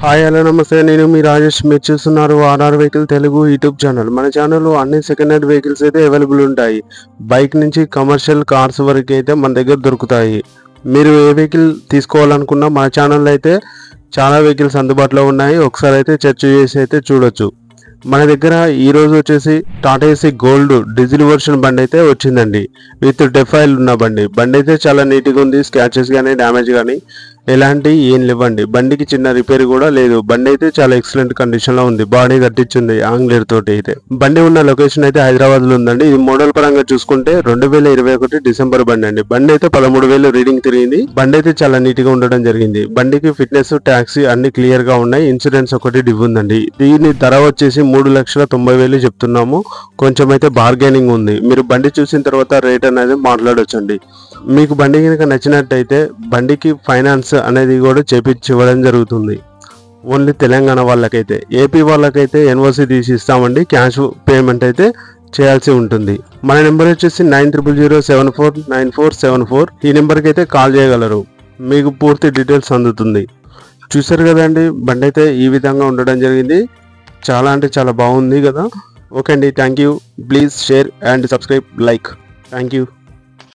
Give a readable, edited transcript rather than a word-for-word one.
Hi hello నమస్తే, నేను మీ రాజేష్. మీరు చూస్తున్నారు RR vehicle Telugu YouTube channel. మన ఛానల్లో అన్ని సెకండ్ హ్యాండ్ వెహికల్స్ అయితే అవైలబుల్ ఉంటాయి. బైక్ నుంచి కమర్షియల్ కార్స్ వరకు అయితే మన దగ్గర దొరుకుతాయి. మీరు ఏ వెహికల్ తీసుకోవాలనుకున్నా మన ఛానల్లో అయితే చాలా వెహికల్స్ అందుబాటులో ఉన్నాయి. ఒకసారి అయితే చర్చ చేసి అయితే చూడొచ్చు. మన దగ్గర ఈరోజు వచ్చేసి Tata AC gold diesel version బండి అయితే వచ్చిందండి. విత్ డెఫైల్ ఉన్న బండి అయితే చాలా నీట్గా ఉంది. స్క్రాచెస్ కానీ డ్యామేజ్ కానీ ఎలాంటి ఏం లేవండి. బండికి చిన్న రిపేర్ కూడా లేదు. బండి అయితే చాలా ఎక్సలెంట్ కండిషన్ లో ఉంది. బాడీ కట్టించింది ఆంగ్లేర్ తోటి. అయితే బండి ఉన్న లొకేషన్ అయితే హైదరాబాద్ లో ఉందండి. ఇది మోడల్ పరంగా చూసుకుంటే 2021 డిసెంబర్ బండి అండి. బండి అయితే 13,000 రీడింగ్ తిరిగింది. బండి అయితే చాలా నీట్ గా ఉండడం జరిగింది. బండికి ఫిట్నెస్ ట్యాక్సీ అన్ని క్లియర్ గా ఉన్నాయి. ఇన్సూరెన్స్ ఒకటి డివ్ ఉందండి. దీని ధర వచ్చేసి 3,90,000 చెప్తున్నాము. కొంచెం అయితే బార్గెనింగ్ ఉంది. మీరు బండి చూసిన తర్వాత రేట్ అనేది మాట్లాడొచ్చండి. మీకు బండి కనుక నచ్చినట్టయితే బండికి ఫైనాన్స్ అనేది కూడా చేపించడం జరుగుతుంది. ఓన్లీ తెలంగాణ వాళ్ళకైతే. ఏపీ వాళ్ళకైతే ఎన్ఓసి తీసి ఇస్తామండి. క్యాష్ పేమెంట్ అయితే చేయాల్సి ఉంటుంది. మన నెంబర్ వచ్చేసి 9000749474. ఈ నెంబర్కి అయితే కాల్ చేయగలరు. మీకు పూర్తి డీటెయిల్స్ అందుతుంది. చూసారు కదండి, బండి అయితే ఈ విధంగా ఉండడం జరిగింది. చాలా అంటే చాలా బాగుంది కదా. ఓకే అండి, thank you. Please share and subscribe, like. Thank you.